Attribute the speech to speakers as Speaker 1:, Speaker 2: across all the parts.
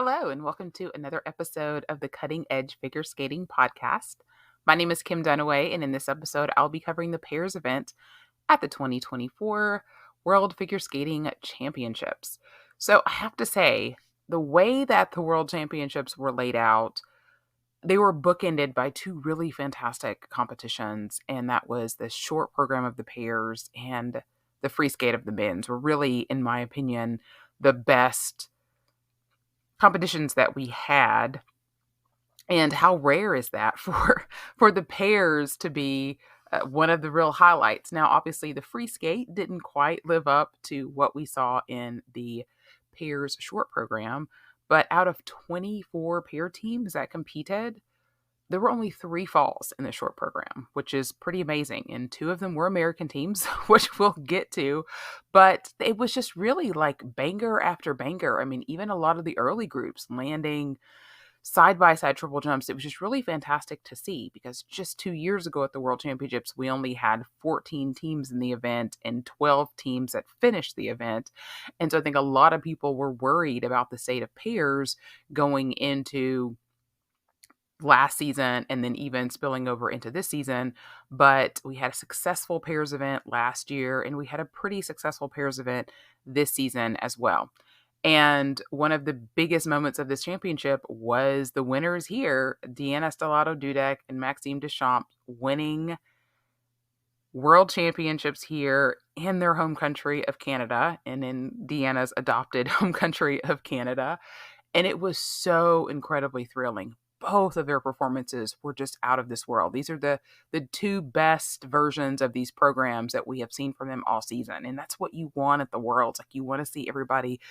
Speaker 1: Hello, and welcome to another episode of the Cutting Edge Figure Skating Podcast. My name is Kim Dunaway, and in this episode, I'll be covering the pairs event at the 2024 World Figure Skating Championships. So I have to say, the way that the World Championships were laid out, they were bookended by two really fantastic competitions, and that was the short program of the pairs and the free skate of the men's were really, in my opinion, the best competitions that we had. And how rare is that for the pairs to be one of the real highlights? Now, obviously, the free skate didn't quite live up to what we saw in the pairs short program, but out of 24 pair teams that competed, there were only 3 falls in the short program, which is pretty amazing. And 2 of them were American teams, which we'll get to. But it was just really like banger after banger. I mean, even a lot of the early groups landing side by side triple jumps. It was just really fantastic to see because just 2 years ago at the World Championships, we only had 14 teams in the event and 12 teams that finished the event. And so I think a lot of people were worried about the state of pairs going into last season and then even spilling over into this season. But we had a successful pairs event last year and we had a pretty successful pairs event this season as well. And one of the biggest moments of this championship was the winners here, Deanna Stellato-Dudek and Maxime Deschamps, winning world championships here in their home country of Canada and in Deanna's adopted home country of Canada. And it was so incredibly thrilling. Both of their performances were just out of this world. These are the two best versions of these programs that we have seen from them all season. And that's what you want at the Worlds. Like, you want to see everybody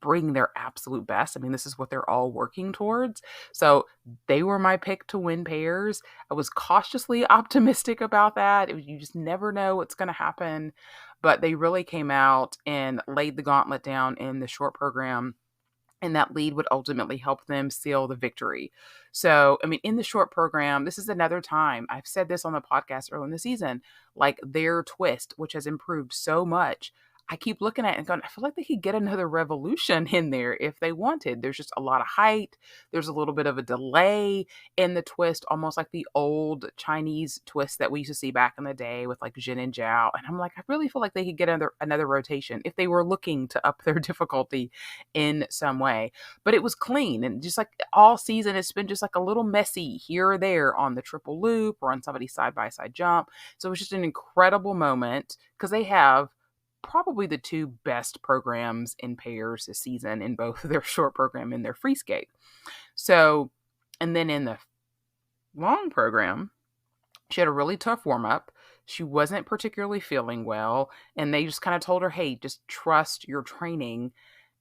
Speaker 1: bring their absolute best. I mean, this is what they're all working towards. So they were my pick to win pairs. I was cautiously optimistic about that. You just never know what's going to happen. But they really came out and laid the gauntlet down in the short program. And that lead would ultimately help them seal the victory. So, I mean, in the short program, this is another time, I've said this on the podcast early in the season, like their twist, which has improved so much. I keep looking at it and going, I feel like they could get another revolution in there if they wanted. There's just a lot of height. There's a little bit of a delay in the twist, almost like the old Chinese twist that we used to see back in the day with like Jin and Jiao. And I'm like, I really feel like they could get another rotation if they were looking to up their difficulty in some way. But it was clean. And just like all season, it's been just like a little messy here or there on the triple loop or on somebody's side-by-side jump. So it was just an incredible moment because they have probably the 2 best programs in pairs this season in both their short program and their free skate. So, and then in the long program, she had a really tough warm up. She wasn't particularly feeling well. And they just kind of told her, hey, just trust your training.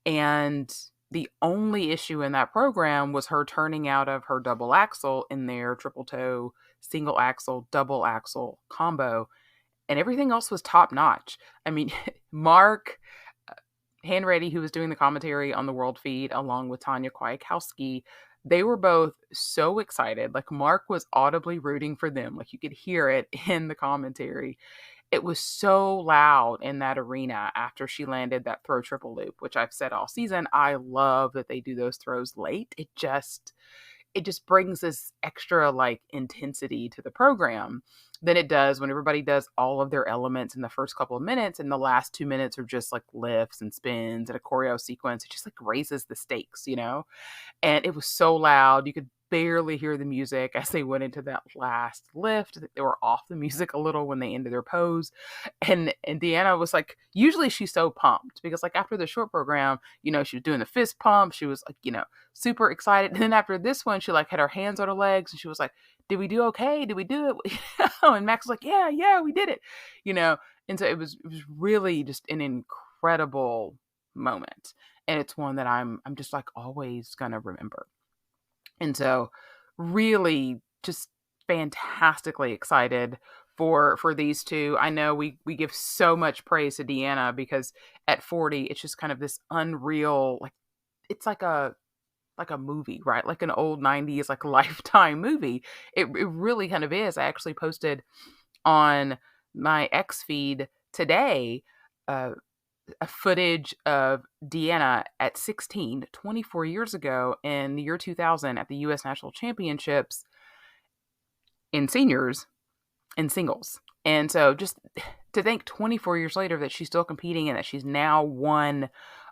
Speaker 1: And the only issue in that program was her turning out of her double axel in their triple toe, single axel, double axel combo. And everything else was top notch. I mean, Mark Hanready, who was doing the commentary on the world feed, along with Tanya Kwiatkowski, they were both so excited. Like, Mark was audibly rooting for them. Like, you could hear it in the commentary. It was so loud in that arena after she landed that throw triple loop, which I've said all season. I love that they do those throws late. It just brings this extra like intensity to the program than it does when everybody does all of their elements in the first couple of minutes and the last 2 minutes are just like lifts and spins and a choreo sequence. It just like raises the stakes, you know? And it was so loud. You could barely hear the music as they went into that last lift. They were off the music a little when they ended their pose. And Deanna was like, usually she's so pumped because like after the short program, you know, she was doing the fist pump. She was like, you know, super excited. And then after this one, she like had her hands on her legs and she was like, did we do okay? Did we do it? And Max was like, yeah, we did it, you know? And so it was really just an incredible moment. And it's one that I'm just like always going to remember. And so really just fantastically excited for these two. I know we give so much praise to Deanna because at 40, it's just kind of this unreal, like it's like a movie, right? Like an old 90s, like Lifetime movie. It really kind of is. I actually posted on my X feed today, a footage of Deanna at 16, 24 years ago in the year 2000 at the U.S. National Championships in seniors and singles. And so just to think 24 years later that she's still competing and that she's now won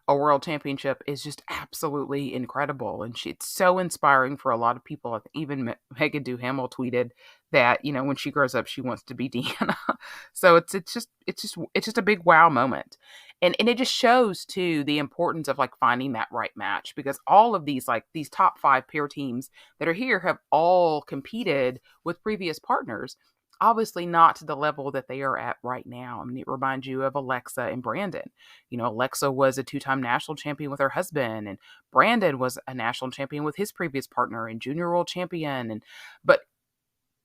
Speaker 1: a world championship is just absolutely incredible. And it's so inspiring for a lot of people. Even Megan Duhamel tweeted that, when she grows up, she wants to be Deanna. So it's just a big wow moment. And it just shows too the importance of like finding that right match, because all of these top 5 pair teams that are here have all competed with previous partners. Obviously not to the level that they are at right now. I mean, it reminds you of Alexa and Brandon. Alexa was a 2-time national champion with her husband, and Brandon was a national champion with his previous partner and junior world champion. But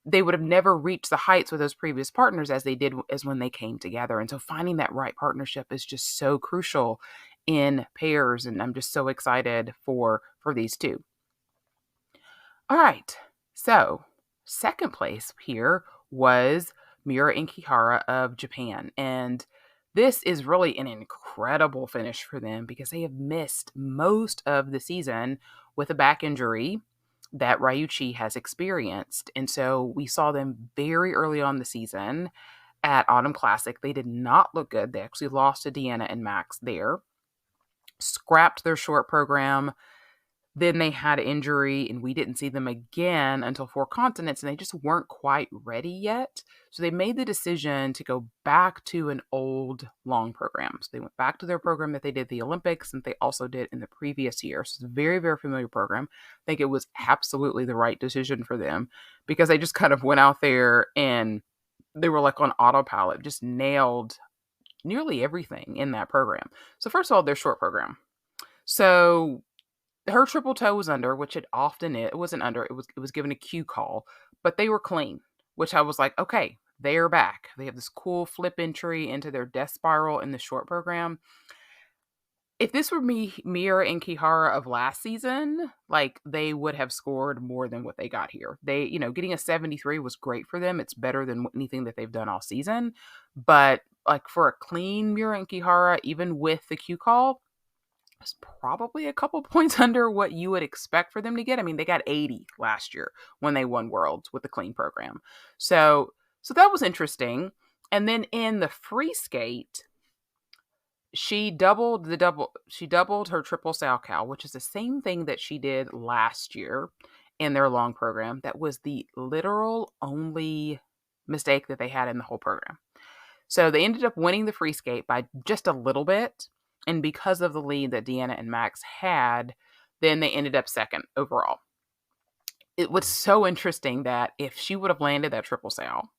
Speaker 1: they would have never reached the heights with those previous partners as they did as when they came together. And so finding that right partnership is just so crucial in pairs. And I'm just so excited for these two. All right. So second place here was Miura and Kihara of Japan. And this is really an incredible finish for them because they have missed most of the season with a back injury that Ryuichi has experienced. And so we saw them very early on the season at Autumn Classic. They did not look good. They actually lost to Deanna and Max there, scrapped their short program. Then they had injury, and we didn't see them again until 4 continents, and they just weren't quite ready yet. So they made the decision to go back to an old long program. So they went back to their program that they did the Olympics and they also did in the previous year. So it's a very, very familiar program. I think it was absolutely the right decision for them because they just kind of went out there and they were like on autopilot, just nailed nearly everything in that program. So first of all, their short program. So her triple toe was under, which it often is. It wasn't under. It was given a cue call, but they were clean, which I was like, okay, they're back. They have this cool flip entry into their death spiral in the short program. If this were Miura and Kihara of last season, like they would have scored more than what they got here. They, getting a 73 was great for them. It's better than anything that they've done all season. But like for a clean Miura and Kihara, even with the cue call, was probably a couple points under what you would expect for them to get. I mean, they got 80 last year when they won Worlds with the clean program. So that was interesting. And then in the free skate, she doubled her triple Salchow, which is the same thing that she did last year in their long program. That was the literal only mistake that they had in the whole program. So they ended up winning the free skate by just a little bit. And because of the lead that Deanna and Max had, then they ended up second overall. It was so interesting that if she would have landed that triple sal,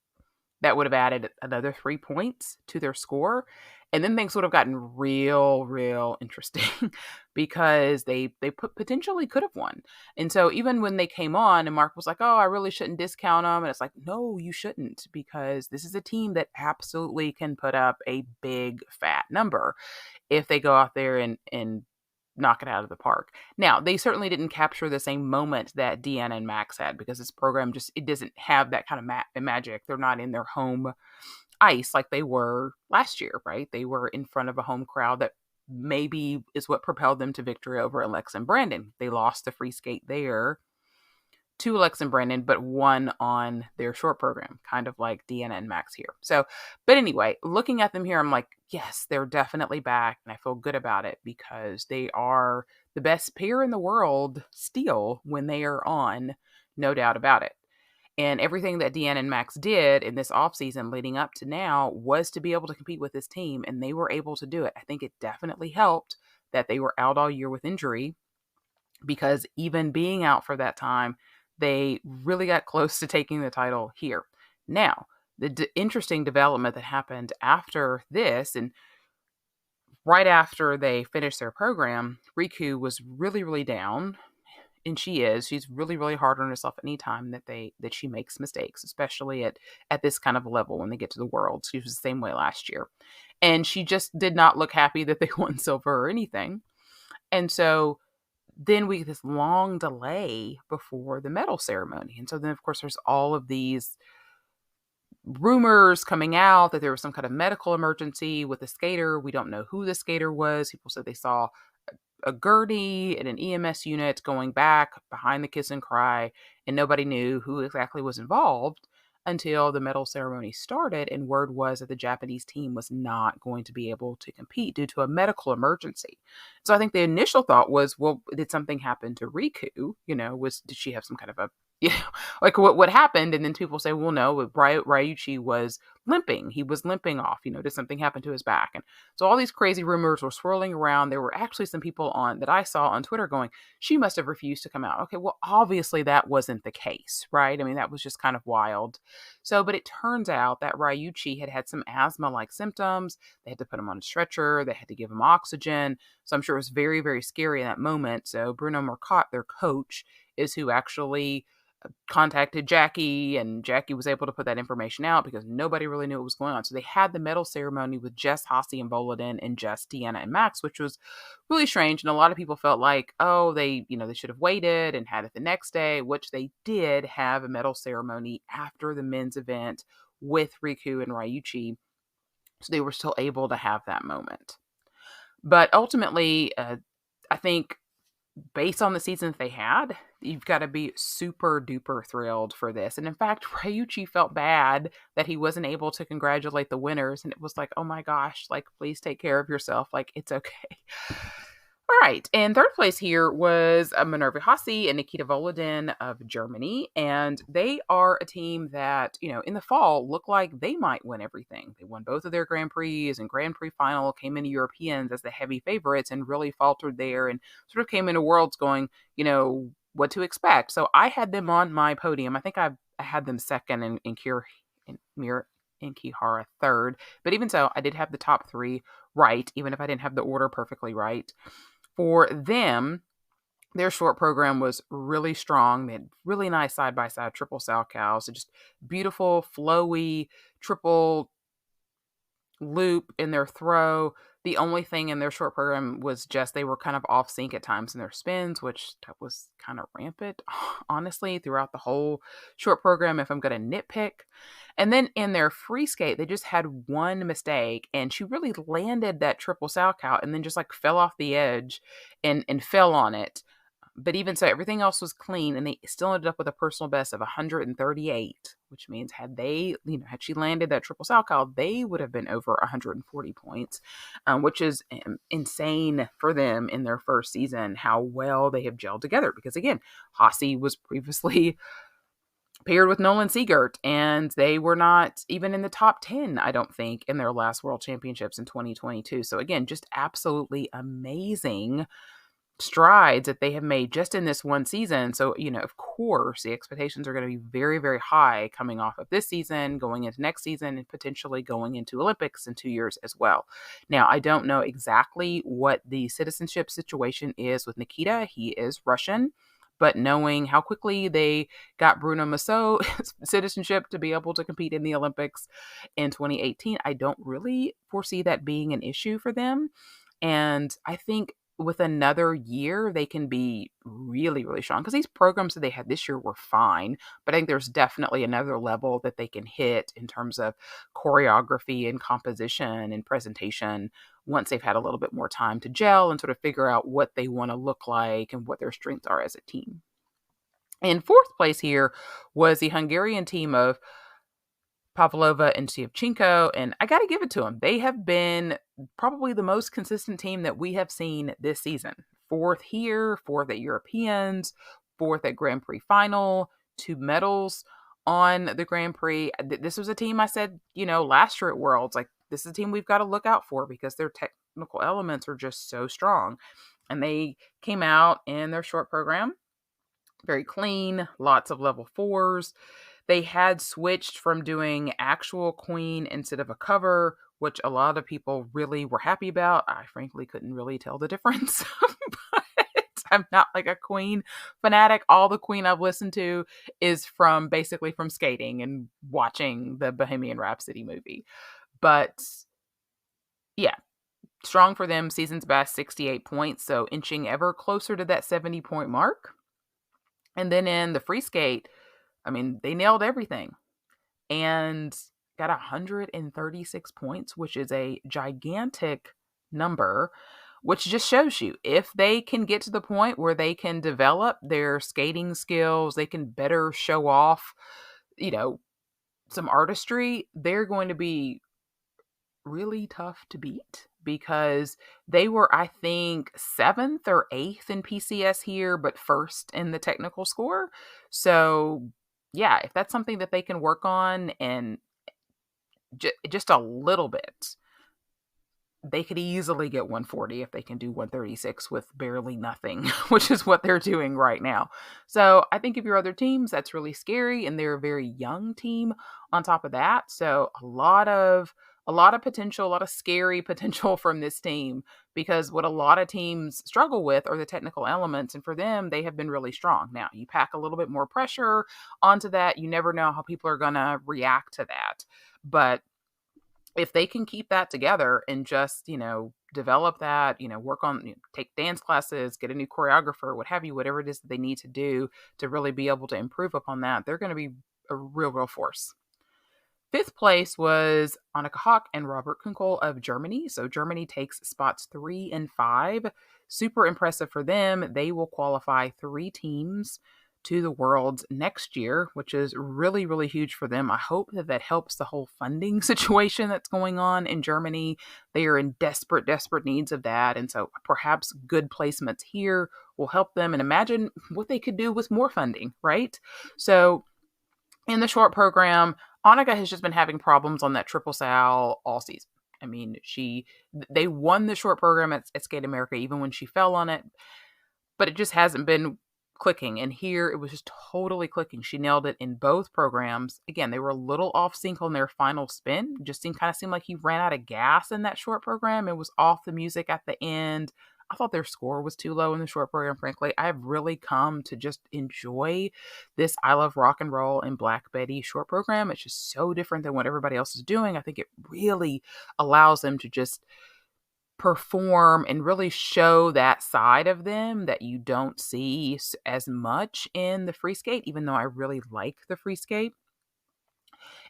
Speaker 1: that would have added another 3 points to their score. And then things would have gotten real interesting because they potentially could have won. And so even when they came on and Mark was like, oh, I really shouldn't discount them. And it's like, no, you shouldn't, because this is a team that absolutely can put up a big fat number if they go out there and knock it out of the park. Now, they certainly didn't capture the same moment that Deanna and Max had because this program it doesn't have that kind of magic. They're not in their home ice like they were last year, right? They were in front of a home crowd that maybe is what propelled them to victory over Alexa and Brandon. They lost the free skate there to Alexa and Brandon, but won on their short program, kind of like Deanna and Max here. So, but anyway, looking at them here, I'm like, yes, they're definitely back, and I feel good about it because they are the best pair in the world still when they are on, no doubt about it. And everything that Deanna and Max did in this offseason leading up to now was to be able to compete with this team, and they were able to do it. I think it definitely helped that they were out all year with injury, because even being out for that time, they really got close to taking the title here. Now, the interesting development that happened after this, and right after they finished their program, Riku was really down. And she's really hard on herself anytime that she makes mistakes, especially at this kind of level when they get to the Worlds. She was the same way last year. And she just did not look happy that they won silver or anything. And so then we get this long delay before the medal ceremony. And so then, of course, there's all of these rumors coming out that there was some kind of medical emergency with a skater. We don't know who the skater was. People said they saw a gurney and an EMS unit going back behind the kiss and cry, and nobody knew who exactly was involved until the medal ceremony started. And word was that the Japanese team was not going to be able to compete due to a medical emergency. So I think the initial thought was, well, did something happen to Riku? Did she have some kind of a like what happened? And then people say, well, no, Ryuichi was limping. He was limping off. Did something happen to his back? And so all these crazy rumors were swirling around. There were actually some people that I saw on Twitter going, she must have refused to come out. Okay, well, obviously that wasn't the case, right? I mean, that was just kind of wild. So, but it turns out that Ryuichi had some asthma-like symptoms. They had to put him on a stretcher. They had to give him oxygen. So I'm sure it was very, very scary in that moment. So Bruno Marcotte, their coach, is who actually contacted Jackie, and Jackie was able to put that information out because nobody really knew what was going on. So they had the medal ceremony with just Hasi and Volodin and just Deanna and Max, which was really strange. And a lot of people felt like, oh, they should have waited and had it the next day, which they did have a medal ceremony after the men's event with Riku and Ryuichi. So they were still able to have that moment. But ultimately, I think based on the season that they had, you've got to be super duper thrilled for this. And in fact, Ryuichi felt bad that he wasn't able to congratulate the winners. And it was like, oh my gosh, like, please take care of yourself. Like, it's okay. All right. And third place here was Minerva Hasi and Nikita Volodin of Germany. And they are a team that, in the fall look like they might win everything. They won both of their Grand Prix and Grand Prix final, came into Europeans as the heavy favorites and really faltered there and sort of came into Worlds going, what to expect. So I had them on my podium. I think I had them second and Kihara third. But even so, I did have the top three right, even if I didn't have the order perfectly right. For them, their short program was really strong. They had really nice side-by-side triple Salchow. So just beautiful, flowy, triple loop in their throw. The only thing in their short program was just they were kind of off sync at times in their spins, which that was kind of rampant, honestly, throughout the whole short program, if I'm going to nitpick. And then in their free skate, they just had one mistake, and she really landed that triple Salchow and then just like fell off the edge and fell on it. But even so, everything else was clean, and they still ended up with a personal best of 138, which means had she landed that triple Salchow, they would have been over 140 points, which is insane for them in their first season, how well they have gelled together. Because again, Hasi was previously paired with Nolan Siegert, and they were not even in the top 10, I don't think, in their last World Championships in 2022. So again, just absolutely amazing strides that they have made just in this one season. So, of course, the expectations are going to be very, very high coming off of this season, going into next season, and potentially going into Olympics in 2 years as well. Now, I don't know exactly what the citizenship situation is with Nikita. He is Russian, but knowing how quickly they got Bruno Massot citizenship to be able to compete in the Olympics in 2018, I don't really foresee that being an issue for them. And I think with another year, they can be really, really strong, because these programs that they had this year were fine, but I think there's definitely another level that they can hit in terms of choreography and composition and presentation once they've had a little bit more time to gel and sort of figure out what they want to look like and what their strengths are as a team. In fourth place here was the Hungarian team of Pavlova and Shevchenko, and I got to give it to them. They have been probably the most consistent team that we have seen this season. Fourth here, fourth at Europeans, fourth at Grand Prix final, 2 medals on the Grand Prix. This was a team I said, last year at Worlds, like, this is a team we've got to look out for because their technical elements are just so strong. And they came out in their short program very clean, lots of level 4s. They had switched from doing actual queen instead of a cover, which a lot of people really were happy about. I frankly couldn't really tell the difference, but I'm not like a queen fanatic. All the queen I've listened to is basically from skating and watching the Bohemian Rhapsody movie. But yeah, strong for them. Season's best, 68 points. So inching ever closer to that 70-point mark. And then in the free skate, I mean, they nailed everything. And got 136 points, which is a gigantic number, which just shows you if they can get to the point where they can develop their skating skills, they can better show off, you know, some artistry, they're going to be really tough to beat because they were, I think, seventh or eighth in PCS here, but first in the technical score. So, yeah, if that's something that they can work on and just a little bit, they could easily get 140 if they can do 136 with barely nothing, which is what they're doing right now. So I think if your other teams, that's really scary, and they're a very young team on top of that. So a lot of potential, a lot of scary potential from this team, because what a lot of teams struggle with are the technical elements, and for them, they have been really strong. Now you pack a little bit more pressure onto that. You never know how people are going to react to that, but if they can keep that together and just, develop that, work on, take dance classes, get a new choreographer, what have you, whatever it is that they need to do to really be able to improve upon that, they're going to be a real, real force. Fifth place was Annika Hawk and Robert Kunkel of Germany. So Germany takes spots 3 and 5. Super impressive for them. They will qualify 3 teams to the Worlds next year, which is really, really huge for them. I hope that helps the whole funding situation that's going on in Germany. They are in desperate, desperate needs of that. And so perhaps good placements here will help them. And imagine what they could do with more funding, right? So in the short program, Annika has just been having problems on that triple sal all season. I mean, they won the short program at Skate America even when she fell on it, but it just hasn't been clicking. And here it was just totally clicking. She nailed it in both programs. Again, they were a little off sync on their final spin. Just seemed like he ran out of gas in that short program. It was off the music at the end. I thought their score was too low in the short program, frankly. I've really come to just enjoy this I Love Rock and Roll and Black Betty short program. It's just so different than what everybody else is doing. I think it really allows them to just perform and really show that side of them that you don't see as much in the free skate, even though I really like the free skate.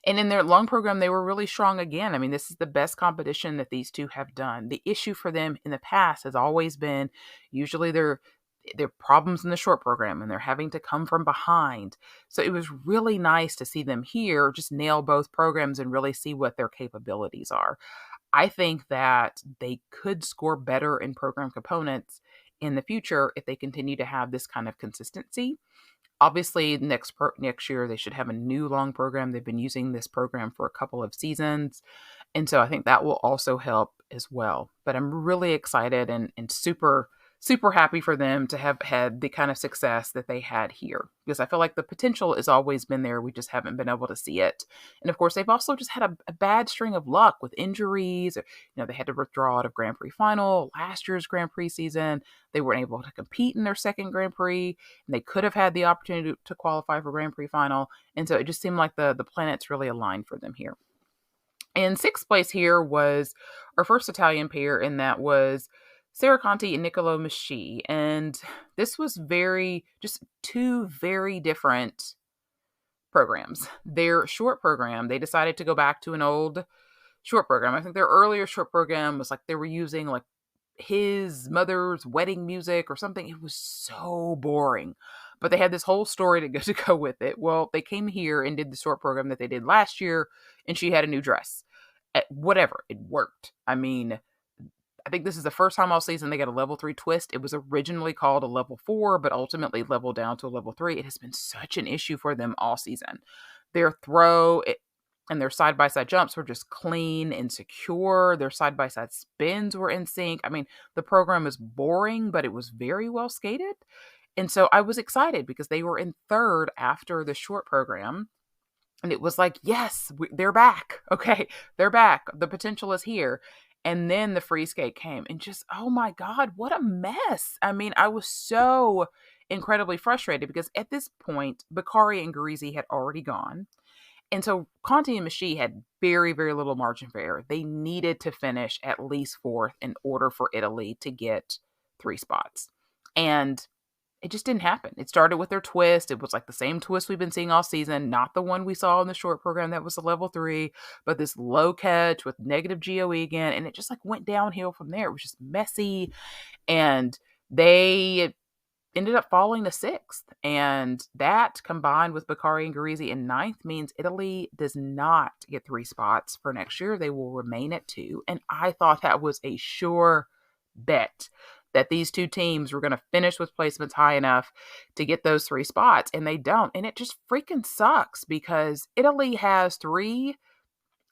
Speaker 1: And in their long program, they were really strong again. I mean, this is the best competition that these two have done. The issue for them in the past has always been usually their problems in the short program, and they're having to come from behind. So it was really nice to see them here just nail both programs and really see what their capabilities are. I think that they could score better in program components in the future if they continue to have this kind of consistency. Obviously, next year they should have a new long program. They've been using this program for a couple of seasons, and so I think that will also help as well. But I'm really excited and super, super happy for them to have had the kind of success that they had here, because I feel like the potential has always been there. We just haven't been able to see it. And of course, they've also just had a bad string of luck with injuries. They had to withdraw out of Grand Prix final last year's Grand Prix season. They weren't able to compete in their second Grand Prix, and they could have had the opportunity to qualify for Grand Prix final. And so it just seemed like the planets really aligned for them here. And sixth place here was our first Italian pair, and that was Sarah Conti and Niccolo Mischi. And this was just two very different programs. Their short program, they decided to go back to an old short program. I think their earlier short program was like they were using like his mother's wedding music or something. It was so boring. But they had this whole story to go with it. Well, they came here and did the short program that they did last year, and she had a new dress. Whatever, it worked. I mean, I think this is the first time all season they got a level 3 twist. It was originally called a level 4, but ultimately leveled down to a level 3. It has been such an issue for them all season. Their and their side-by-side jumps were just clean and secure. Their side-by-side spins were in sync. I mean, the program is boring, but it was very well skated. And so I was excited because they were in third after the short program. And it was like, yes, they're back. Okay, they're back. The potential is here. And then the free skate came and just, oh my God, what a mess. I mean, I was so incredibly frustrated because at this point, Bakari and Garizi had already gone. And so Conti and Mischi had very, very little margin for error. They needed to finish at least fourth in order for Italy to get 3 spots. And it just didn't happen. It started with their twist. It was like the same twist we've been seeing all season, not the one we saw in the short program that was a level 3, but this low catch with negative GOE again. And it just like went downhill from there. It was just messy. And they ended up falling to 6th. And that combined with Bakari and Garizi in 9th means Italy does not get 3 spots for next year. They will remain at 2. And I thought that was a sure bet that these two teams were going to finish with placements high enough to get those 3 spots, and they don't. And it just freaking sucks because Italy has 3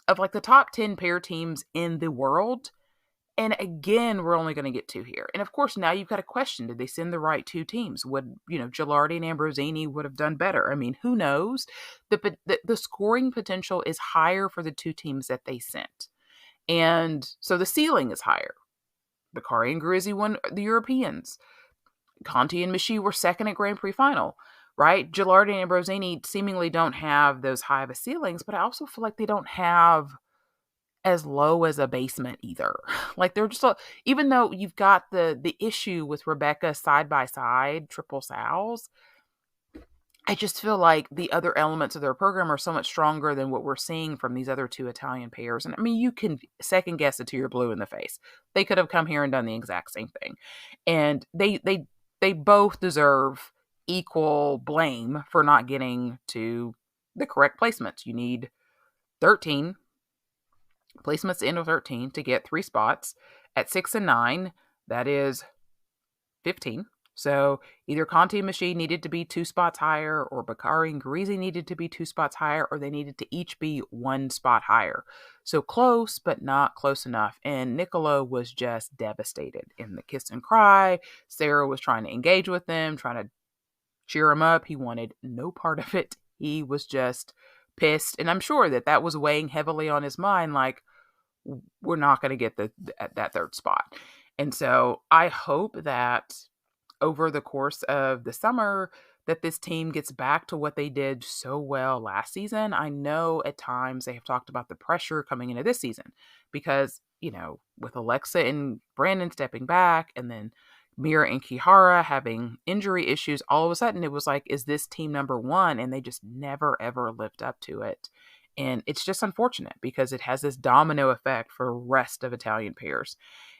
Speaker 1: of like the top 10 pair teams in the world. And again, we're only going to get 2 here. And of course, now you've got a question. Did they send the right 2 teams? Would, Gilardi and Ambrosini would have done better? I mean, who knows? The scoring potential is higher for the 2 teams that they sent. And so the ceiling is higher. Bakari and Grizzi won the Europeans. Conti and Michi were second at Grand Prix final, right? Gilardi and Ambrosini seemingly don't have those high of a ceilings, but I also feel like they don't have as low as a basement either. Like they're just, even though you've got the issue with Rebecca side by side, triple sows, I just feel like the other elements of their program are so much stronger than what we're seeing from these other 2 Italian pairs. And I mean, you can second guess it till you're blue in the face. They could have come here and done the exact same thing. And they both deserve equal blame for not getting to the correct placements. You need 13 placements in of 13 to get 3 spots. At 6 and 9, that is 15. So either Conti and Michi needed to be 2 spots higher, or Bakari and Garizi needed to be 2 spots higher, or they needed to each be 1 spot higher. So close, but not close enough. And Nicolo was just devastated in the kiss and cry. Sarah was trying to engage with them, trying to cheer him up. He wanted no part of it. He was just pissed. And I'm sure that was weighing heavily on his mind, like, we're not going to get that 3rd spot. And so I hope that over the course of the summer that this team gets back to what they did so well last season. I know at times they have talked about the pressure coming into this season because, with Alexa and Brandon stepping back and then Mira and Kihara having injury issues, all of a sudden it was like, is this team number 1? And they just never, ever lived up to it. And it's just unfortunate because it has this domino effect for the rest of Italian pairs.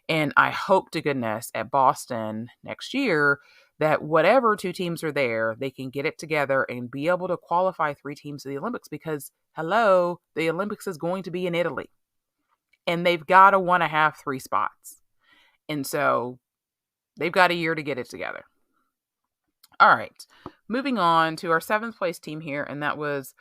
Speaker 1: And I hope to goodness at Boston next year that whatever 2 teams are there, they can get it together and be able to qualify 3 teams to the Olympics because, hello, the Olympics is going to be in Italy. And they've got to want to have 3 spots. And so they've got a year to get it together. All right, moving on to our 7th place team here, and that was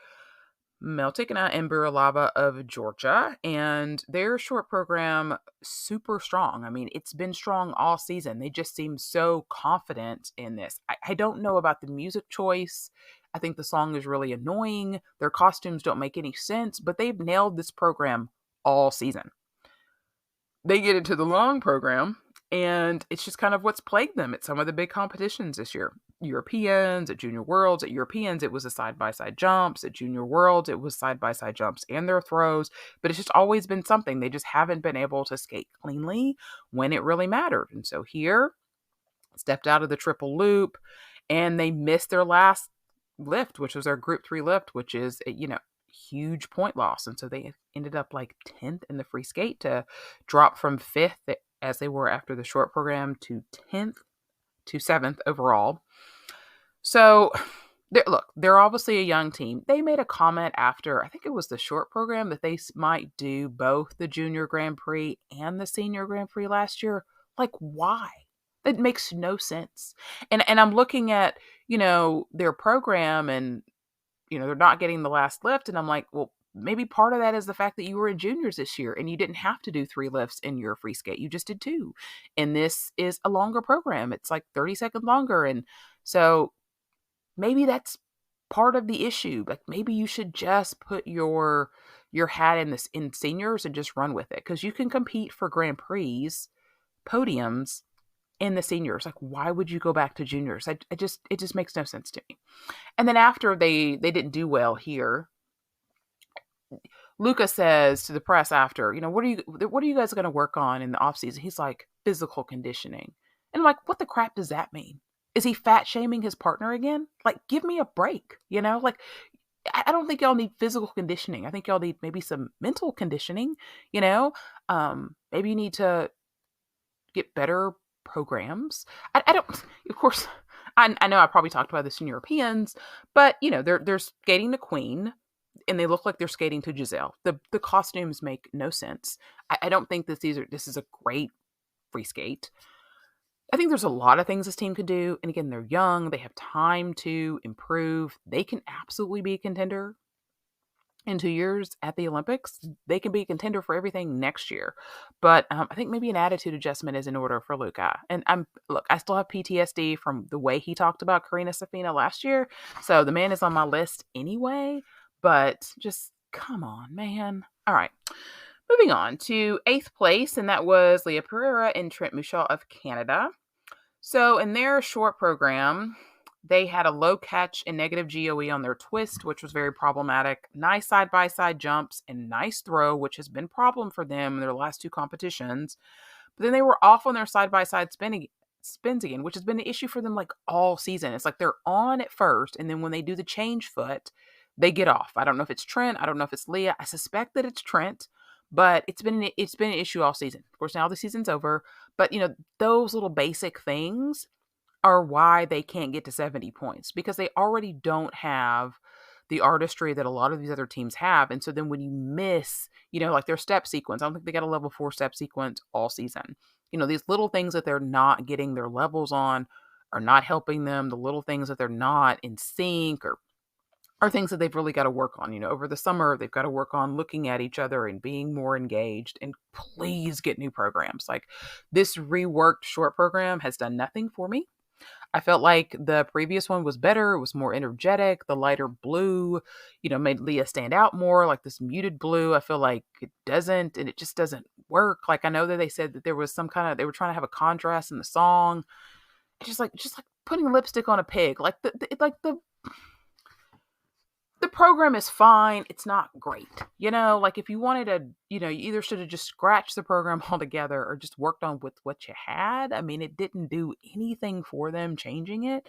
Speaker 1: Meltikina and Buralava of Georgia, and their short program, super strong. I mean, it's been strong all season. They just seem so confident in this. I don't know about the music choice. I think the song is really annoying. Their costumes don't make any sense, but they've nailed this program all season. They get into the long program, and it's just kind of what's plagued them at some of the big competitions this year. Europeans, at Junior Worlds. At Europeans, it was the side-by-side jumps. At Junior Worlds, it was side-by-side jumps and their throws. But it's just always been something. They just haven't been able to skate cleanly when it really mattered. And so here, stepped out of the triple loop, and they missed their last lift, which was their Group 3 lift, which is, huge point loss. And so they ended up like 10th in the free skate to drop from 5th as they were after the short program to 10th to 7th overall. So they're obviously a young team. They made a comment after, I think it was the short program, that they might do both the Junior Grand Prix and the Senior Grand Prix last year. Like, why? It makes no sense. And I'm looking at, their program and, they're not getting the last lift. And I'm like, well, maybe part of that is the fact that you were in juniors this year and you didn't have to do 3 lifts in your free skate. You just did 2. And this is a longer program. It's like 30 seconds longer. And so maybe that's part of the issue. Like maybe you should just put your hat in seniors and just run with it. Because you can compete for Grand Prix podiums in the seniors. Like, why would you go back to juniors? It just makes no sense to me. And then after they didn't do well here, Luca says to the press after, what are you guys going to work on in the off season? He's like, physical conditioning. And I'm like, what the crap does that mean? Is he fat shaming his partner again? Like, give me a break, you know? Like, I don't think y'all need physical conditioning. I think y'all need maybe some mental conditioning, you know? Maybe you need to get better programs. I don't, of course, I know I probably talked about this in Europeans, but, you know, they're skating the Queen and they look like they're skating to Giselle. The costumes make no sense. I don't think that this is a great free skate. I think there's a lot of things this team could do. And again, they're young. They have time to improve. They can absolutely be a contender in 2 years at the Olympics. They can be a contender for everything next year. But I think maybe an attitude adjustment is in order for Luka. And I still have PTSD from the way he talked about Karina Safina last year. So the man is on my list anyway. But just come on, man. All right. Moving on to 8th place, and that was Leah Pereira and Trent Mushaw of Canada. So in their short program, they had a low catch and negative GOE on their twist, which was very problematic. Nice side-by-side jumps and nice throw, which has been a problem for them in their last 2 competitions. But then they were off on their side-by-side spins again, which has been an issue for them like all season. It's like they're on at first, and then when they do the change foot, they get off. I don't know if it's Trent. I don't know if it's Leah. I suspect that it's Trent, but it's been an issue all season. Of course, now the season's over, but you know, those little basic things are why they can't get to 70 points, because they already don't have the artistry that a lot of these other teams have. And so then when you miss, you know, like their step sequence, I don't think they got a level 4 step sequence all season. You know, these little things that they're not getting their levels on are not helping them. The little things that they're not in sync or are things that they've really got to work on. You know, over the summer, they've got to work on looking at each other and being more engaged, and please get new programs. Like this reworked short program has done nothing for me. I felt like the previous one was better. It was more energetic. The lighter blue, you know, made Leah stand out more. Like this muted blue, I feel like it just doesn't work. Like I know that they said that there was they were trying to have a contrast in the song. It's just like putting lipstick on a pig. Like the program is fine. It's not great. You know, like if you wanted to, you know, you either should have just scratched the program altogether or just worked on with what you had. I mean, it didn't do anything for them changing it.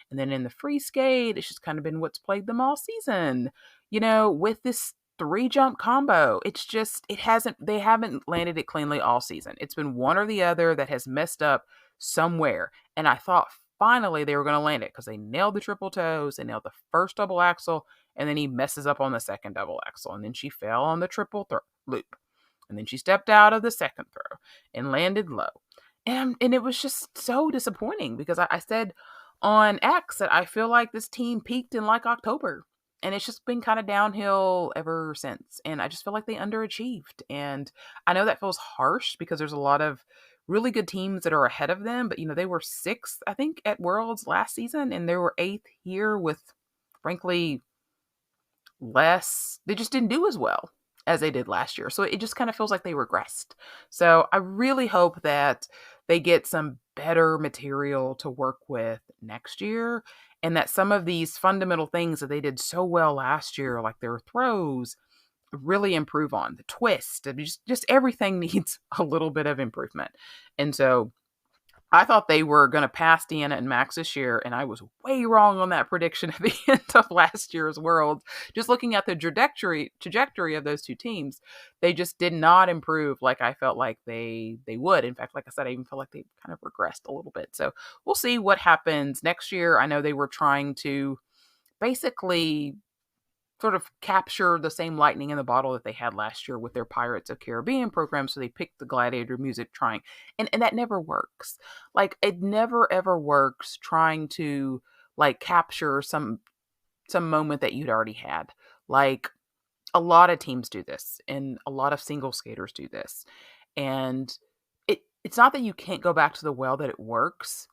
Speaker 1: And then in the free skate, it's just kind of been what's plagued them all season. You know, with this 3 jump combo, they haven't landed it cleanly all season. It's been one or the other that has messed up somewhere. And I thought finally they were going to land it because they nailed the triple toes, they nailed the first double axel, and then he messes up on the second double axel, and then she fell on the triple loop, and then she stepped out of the second throw and landed low, and it was just so disappointing because I said on X that I feel like this team peaked in like October, and it's just been kind of downhill ever since, and I just feel like they underachieved, and I know that feels harsh because there's a lot of really good teams that are ahead of them, but you know, they were 6th, I think, at Worlds last season, and they were 8th here with, frankly, they just didn't do as well as they did last year. So it just kind of feels like they regressed. So I really hope that they get some better material to work with next year, and that some of these fundamental things that they did so well last year, like their throws, really improve on the twist. Just everything needs a little bit of improvement. And so I thought they were going to pass Deanna and Max this year, and I was way wrong on that prediction at the end of last year's World. Just looking at the trajectory of those 2 teams, they just did not improve like I felt like they would. In fact, like I said, I even feel like they kind of regressed a little bit. So we'll see what happens next year. I know they were trying to basically sort of capture the same lightning in the bottle that they had last year with their Pirates of Caribbean program. So they picked the gladiator music and that never works. Like it never ever works trying to like capture some moment that you'd already had. Like a lot of teams do this and a lot of single skaters do this. And it's not that you can't go back to the well that it works,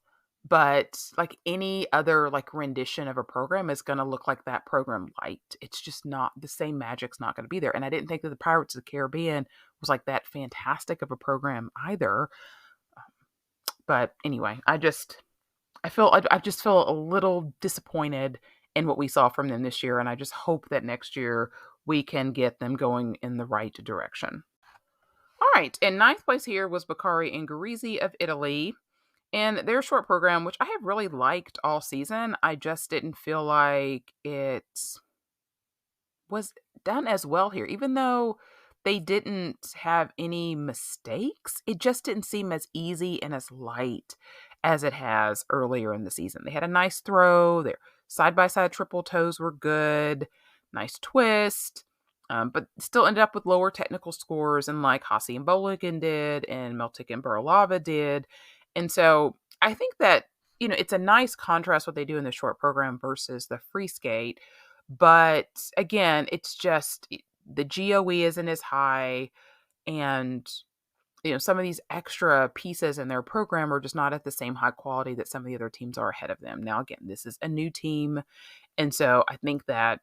Speaker 1: but like any other like rendition of a program is going to look like that program light. It's just not the same. Magic's not going to be there. And I didn't think that the Pirates of the Caribbean was like that fantastic of a program either. But anyway, I just feel a little disappointed in what we saw from them this year. And I just hope that next year we can get them going in the right direction. All right. In 9th place here was Bakari Ingarizi of Italy. And their short program, which I have really liked all season, I just didn't feel like it was done as well here. Even though they didn't have any mistakes, it just didn't seem as easy and as light as it has earlier in the season. They had a nice throw, their side by side triple toes were good, nice twist, but still ended up with lower technical scores than like Hossie and Boligan did and Meltic and Burlava did. And so I think that, it's a nice contrast what they do in the short program versus the free skate. But again, it's just the GOE isn't as high, and some of these extra pieces in their program are just not at the same high quality that some of the other teams are ahead of them. Now, again, this is a new team, and so I think that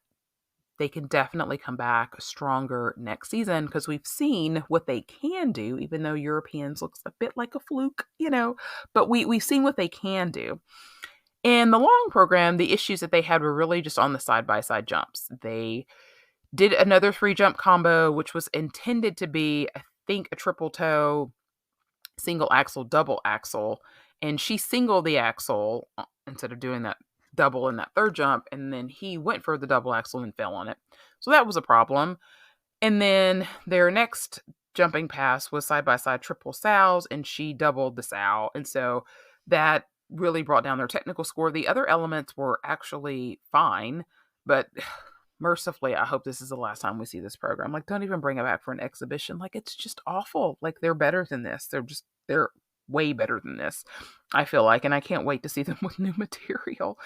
Speaker 1: they can definitely come back stronger next season because we've seen what they can do, even though Europeans looks a bit like a fluke, but we've seen what they can do. In the long program, the issues that they had were really just on the side-by-side jumps. They did another free jump combo, which was intended to be, I think, a triple toe, single axle, double axle. And she singled the axle instead of doing that double in that third jump. And then he went for the double axle and fell on it. So that was a problem. And then their next jumping pass was side-by-side triple sows, and she doubled the sow. And so that really brought down their technical score. The other elements were actually fine, but mercifully, I hope this is the last time we see this program. Like, don't even bring it back for an exhibition. Like, it's just awful. Like, they're better than this. They're way better than this, I feel like, and I can't wait to see them with new material.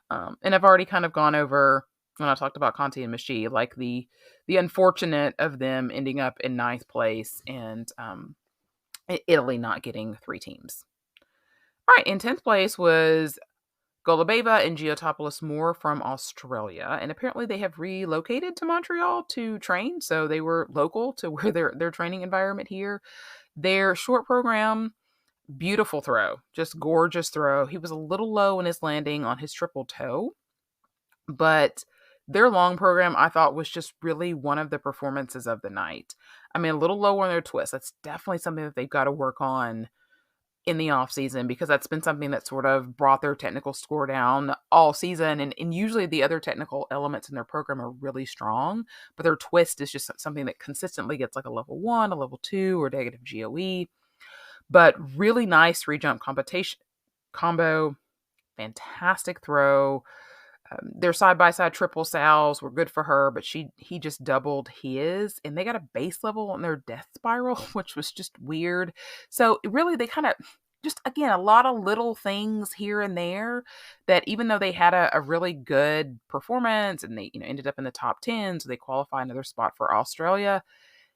Speaker 1: And I've already kind of gone over when I talked about Conti and Michi, like the unfortunate of them ending up in ninth place and Italy not getting 3 teams. All right, in 10th place was Golubeva and Giotopoulos Moore from Australia, and apparently they have relocated to Montreal to train, so they were local to where their training environment here. Their short program, beautiful throw, just gorgeous throw. He was a little low in his landing on his triple toe, but their long program I thought was just really one of the performances of the night. I mean, a little low on their twist. That's definitely something that they've got to work on in the off season because that's been something that sort of brought their technical score down all season. And usually the other technical elements in their program are really strong, but their twist is just something that consistently gets like a level 1, a level 2, or negative GOE. But really nice re-jump competition combo, fantastic throw. Their side-by-side triple sows were good for her, but he just doubled his, and they got a base level on their death spiral, which was just weird. So really, they kind of just, again, a lot of little things here and there that even though they had a really good performance and they ended up in the top 10, so they qualify another spot for Australia,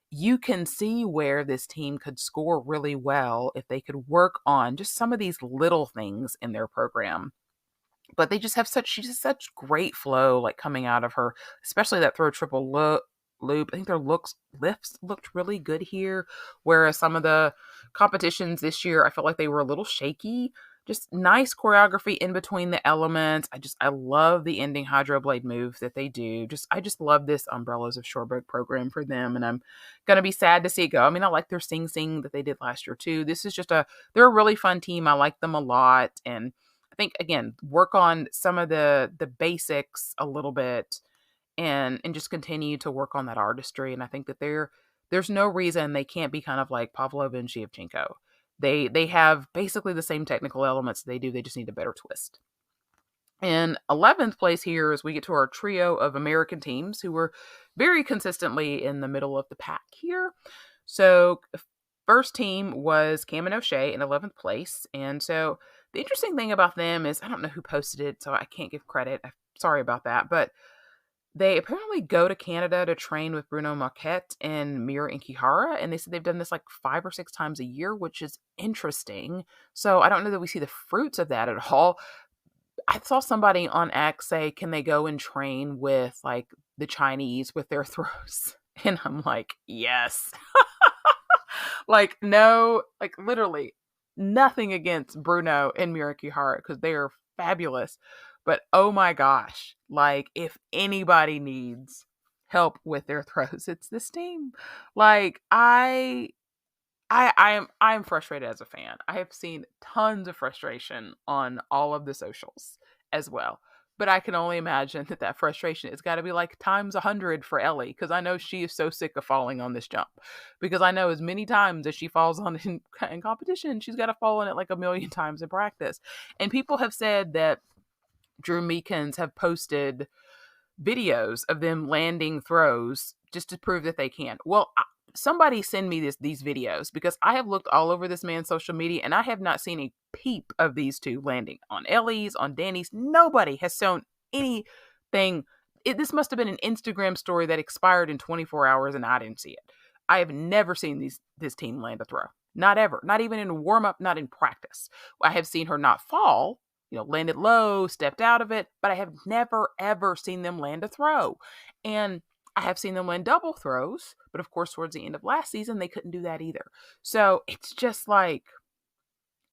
Speaker 1: you can see where this team could score really well if they could work on just some of these little things in their program. But they just have such great flow, like coming out of her, especially that throw triple loop. I think their lifts looked really good here, whereas some of the competitions this year, I felt like they were a little shaky. Just nice choreography in between the elements. I love the ending hydroblade move that they do. I just love this Umbrellas of Shorebreak program for them, and I'm gonna be sad to see it go. I mean, I like their Sing Sing that they did last year too. They're a really fun team. I like them a lot, and I think, again, work on some of the basics a little bit and just continue to work on that artistry. And I think that there's no reason they can't be kind of like Pavlova and Shevchenko. They have basically the same technical elements they do. They just need a better twist. In 11th place here as we get to our trio of American teams who were very consistently in the middle of the pack here. So first team was Cam and O'Shea in 11th place. And so the interesting thing about them is, I don't know who posted it, so I can't give credit. I'm sorry about that. But they apparently go to Canada to train with Bruno Marquette and Mira Inkihara. And they said they've done this like 5 or 6 times a year, which is interesting. So I don't know that we see the fruits of that at all. I saw somebody on X say, can they go and train with like the Chinese with their throws? And I'm like, yes. Like, no, like literally nothing against Bruno and Miraki Hart because they are fabulous. But oh my gosh, like if anybody needs help with their throws, it's this team. Like I I'm frustrated as a fan. I have seen tons of frustration on all of the socials as well. But I can only imagine that that frustration has got to be like times 100 for Ellie, because I know she is so sick of falling on this jump. Because I know as many times as she falls on in competition, she's got to fall on it like a million times in practice. And people have said that Drew Meekins have posted videos of them landing throws just to prove that they can. Well, somebody send me these videos, because I have looked all over this man's social media and I have not seen a peep of these two landing on Ellie's, on Danny's. Nobody has shown anything. This must have been an Instagram story that expired in 24 hours and I didn't see it. I have never seen this team land a throw. Not ever. Not even in warm up, not in practice. I have seen her not fall, landed low, stepped out of it, but I have never, ever seen them land a throw. And I have seen them land double throws, but of course, towards the end of last season, they couldn't do that either. So it's just like,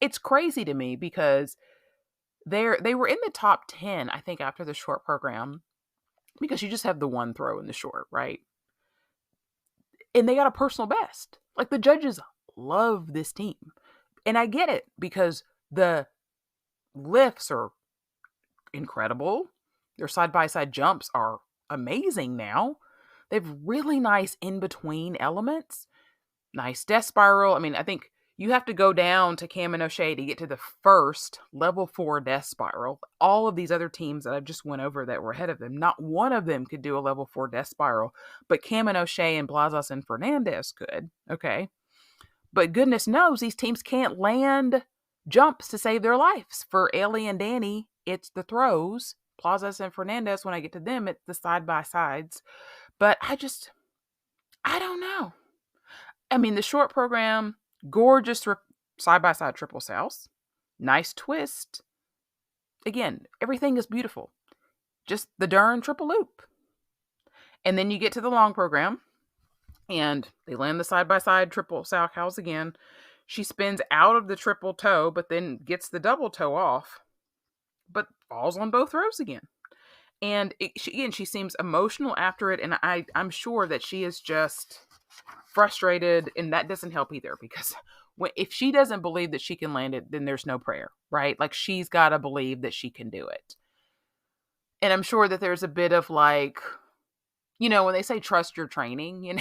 Speaker 1: it's crazy to me, because they were in the top 10, I think, after the short program, because you just have the one throw in the short, right? And they got a personal best. Like, the judges love this team. And I get it, because the lifts are incredible. Their side-by-side jumps are amazing now. They have really nice in-between elements. Nice death spiral. I mean, I think you have to go down to Cam and O'Shea to get to the first level 4 death spiral. All of these other teams that I've just went over that were ahead of them, not one of them could do a level 4 death spiral, but Cam and O'Shea and Blazas and Fernandez could. Okay. But goodness knows these teams can't land jumps to save their lives. For Ellie and Danny, it's the throws. Plazas and Fernandez, when I get to them, it's the side-by-sides. But I don't know. I mean, the short program, gorgeous side-by-side triple south. Nice twist. Again, everything is beautiful. Just the darn triple loop. And then you get to the long program, and they land the side-by-side triple sow cows again. She spins out of the triple toe, but then gets the double toe off, but falls on both throws again. And she seems emotional after it, and I'm sure that she is just frustrated, and that doesn't help either, because if she doesn't believe that she can land it, then there's no prayer, right? Like, she's got to believe that she can do it. And I'm sure that there's a bit of like, when they say trust your training,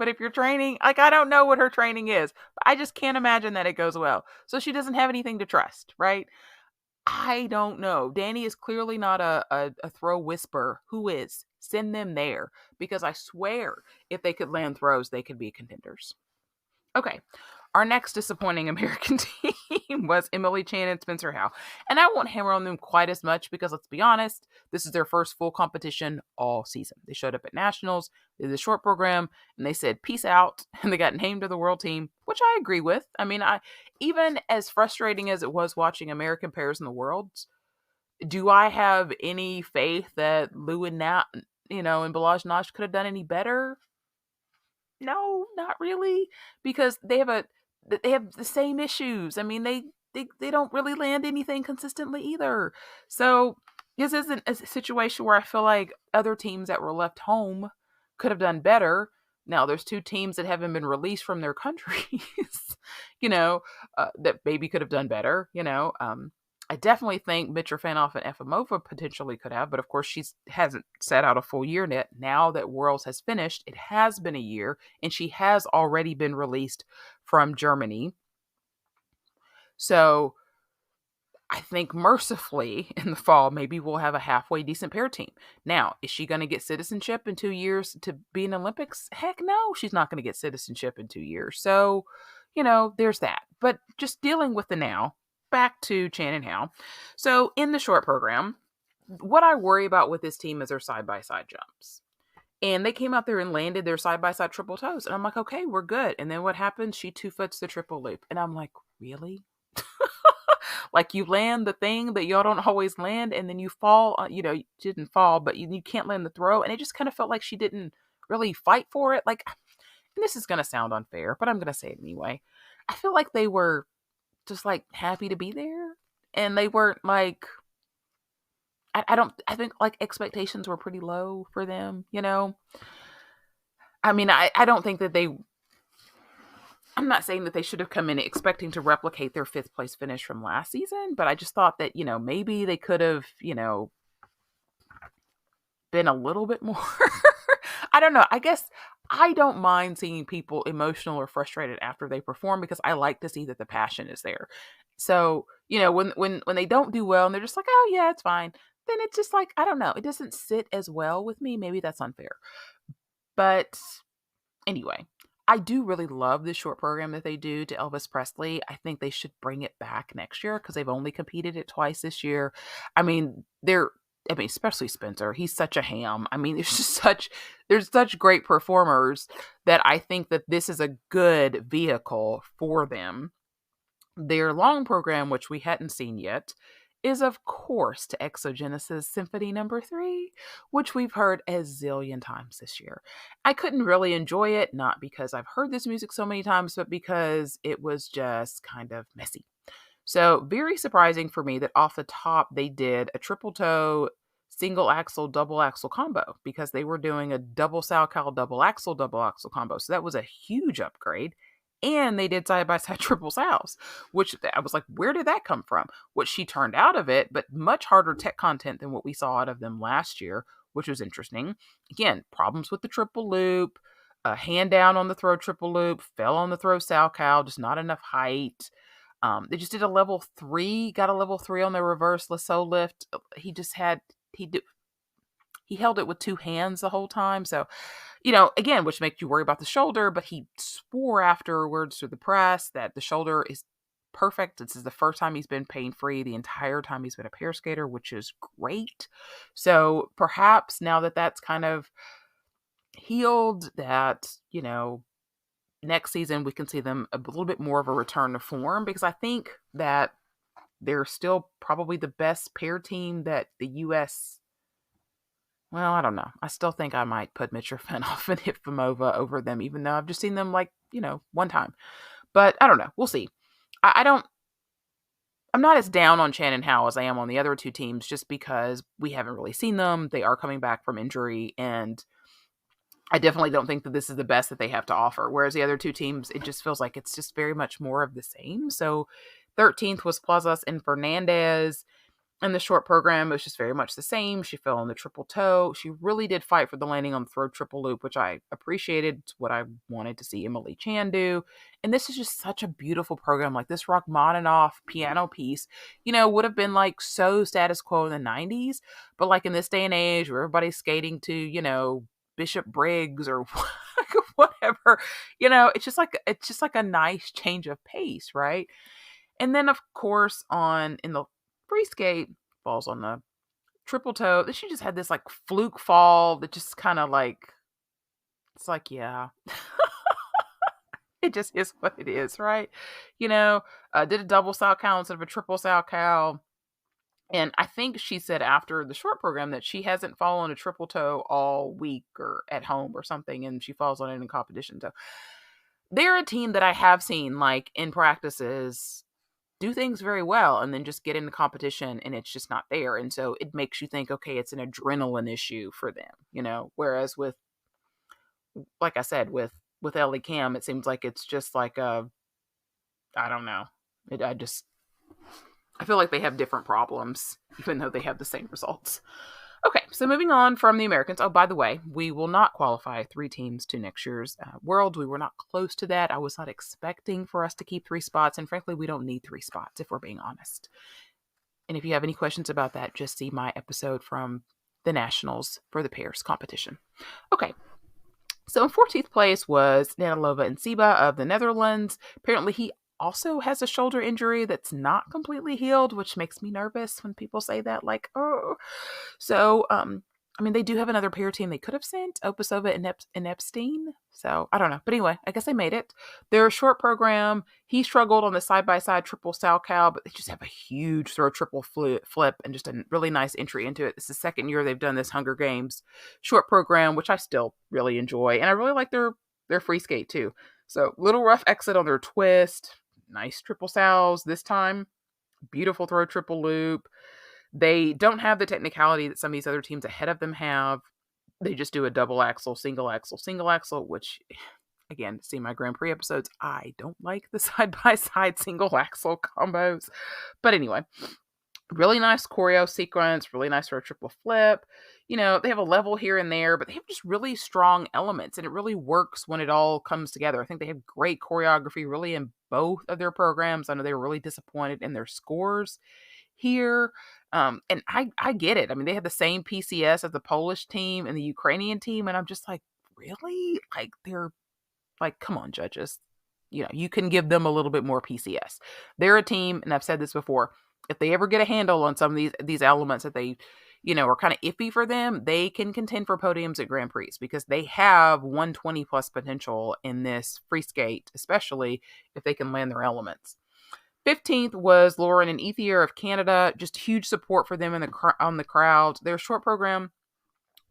Speaker 1: But if you're training, like, I don't know what her training is, but I just can't imagine that it goes well. So she doesn't have anything to trust, right? I don't know. Danny is clearly not a throw whisperer. Who is? Send them there, because I swear if they could land throws, they could be contenders. Okay. Our next disappointing American team was Emily Chan and Spencer Howe. And I won't hammer on them quite as much, because let's be honest, this is their first full competition all season. They showed up at Nationals, they did the short program, and they said, peace out. And they got named to the world team, which I agree with. I mean, even as frustrating as it was watching American pairs in the Worlds, do I have any faith that Lou and Nat, and Balazs Nash could have done any better? No, not really, because they have the same issues. I mean, they don't really land anything consistently either. So this isn't a situation where I feel like other teams that were left home could have done better. Now, there's two teams that haven't been released from their countries, that maybe could have done better. I definitely think Mitrofanoff and Efimova potentially could have, but of course she hasn't sat out a full year yet. Now that Worlds has finished, it has been a year, and she has already been released from Germany. So I think mercifully in the fall, maybe we'll have a halfway decent pair team. Now, is she going to get citizenship in 2 years to be in Olympics? Heck no, she's not going to get citizenship in 2 years. So, there's that. But just dealing with the now. Back to Chan and Howe. So in the short program, what I worry about with this team is their side-by-side jumps. And they came out there and landed their side-by-side triple toes. And I'm like, okay, we're good. And then what happens? She 2-foots the triple loop. And I'm like, really? Like, you land the thing that y'all don't always land, and then you fall, you didn't fall, but you can't land the throw. And it just kind of felt like she didn't really fight for it. Like, and this is going to sound unfair, but I'm going to say it anyway. I feel like they were just like happy to be there, and they weren't like, I think like expectations were pretty low for them, I mean, I don't think that I'm not saying that they should have come in expecting to replicate their fifth place finish from last season, but I just thought that, maybe they could have, been a little bit more. I don't know. I guess I don't mind seeing people emotional or frustrated after they perform because I like to see that the passion is there. So, when they don't do well and they're just like, "Oh yeah, it's fine." Then it's just like, I don't know, it doesn't sit as well with me. Maybe that's unfair. But anyway, I do really love this short program that they do to Elvis Presley. I think they should bring it back next year because they've only competed it twice this year. I mean, especially Spencer. He's such a ham. I mean, there's such great performers that I think that this is a good vehicle for them. Their long program, which we hadn't seen yet, is of course to Exogenesis Symphony Number 3, which we've heard a zillion times this year. I couldn't really enjoy it, not because I've heard this music so many times, but because it was just kind of messy. So very surprising for me that off the top they did a triple toe, single axle, double axle combo because they were doing a double Salchow, double axle combo. So that was a huge upgrade. And they did side by side triple sows, which I was like, where did that come from? What she turned out of it, but much harder tech content than what we saw out of them last year, which was interesting. Again, problems with the triple loop, a hand down on the throw triple loop, fell on the throw Salchow, just not enough height. They just did a level 3, got a level 3 on their reverse lasso lift. He held it with two hands the whole time. So, again, which makes you worry about the shoulder, but he swore afterwards to the press that the shoulder is perfect. This is the first time he's been pain-free the entire time he's been a pair skater, which is great. So perhaps now that that's kind of healed, that, next season we can see them a little bit more of a return to form, because I think that they're still probably the best pair team that the U.S. Well, I don't know. I still think I might put Mitrofanoff and Hifimova over them, even though I've just seen them one time. But I don't know. We'll see. I'm not as down on Chan and Howe as I am on the other two teams just because we haven't really seen them. They are coming back from injury, and I definitely don't think that this is the best that they have to offer. Whereas the other two teams, it just feels like it's just very much more of the same. So 13th was Plazas and Fernandez. In the short program, it was just very much the same. She fell on the triple toe. She really did fight for the landing on the throw triple loop, which I appreciated. It's what I wanted to see Emily Chan do. And this is just such a beautiful program. Like this Rachmaninoff piano piece, would have been like so status quo in the 90s. But like in this day and age where everybody's skating to, Bishop Briggs or whatever, it's just like a nice change of pace, right? And then of course in the free skate, falls on the triple toe. She just had this like fluke fall that just kind of like, it's like, yeah, it just is what it is, right? Did a double Salchow instead of a triple Salchow. And I think she said after the short program that she hasn't fallen a triple toe all week or at home or something, and she falls on it in competition. So they're a team that I have seen like in practices do things very well and then just get into competition and it's just not there. And so it makes you think, okay, it's an adrenaline issue for them, whereas with, like I said, with Ellie Cam, it seems like it's just like I don't know. I feel like they have different problems, even though they have the same results. Okay, so moving on from the Americans. Oh, by the way, we will not qualify 3 teams to next year's Worlds. We were not close to that. I was not expecting for us to keep 3 spots, and frankly, we don't need 3 spots, if we're being honest. And if you have any questions about that, just see my episode from the Nationals for the pairs competition. Okay, so in 14th place was Nanalova and Siba of the Netherlands. Apparently, he also has a shoulder injury that's not completely healed, which makes me nervous when people say that, like, oh. So, they do have another pair team they could have sent, Opasova and Epstein. So, I don't know. But anyway, I guess they made it. They're a short program. He struggled on the side-by-side triple Salchow, but they just have a huge throw triple flip and just a really nice entry into it. This is the second year they've done this Hunger Games short program, which I still really enjoy. And I really like their free skate, too. So, little rough exit on their twist. Nice triple sows this time. Beautiful throw triple loop. They don't have the technicality that some of these other teams ahead of them have. They just do a double axle, single axle, which again, see my Grand Prix episodes, I don't like the side-by-side single axle combos. But anyway, really nice choreo sequence, really nice for a triple flip. They have a level here and there, but they have just really strong elements, and it really works when it all comes together. I think they have great choreography really in both of their programs. I know they were really disappointed in their scores here. And I get it. I mean, they had the same PCS as the Polish team and the Ukrainian team, and I'm just like, really? Like, they're like, come on, judges. You can give them a little bit more PCS. They're a team, and I've said this before. If they ever get a handle on some of these elements that they, are kind of iffy for them, they can contend for podiums at Grand Prix because they have 120 plus potential in this free skate, especially if they can land their elements. 15th was Lauren and Ethier of Canada. Just huge support for them on the crowd. Their short program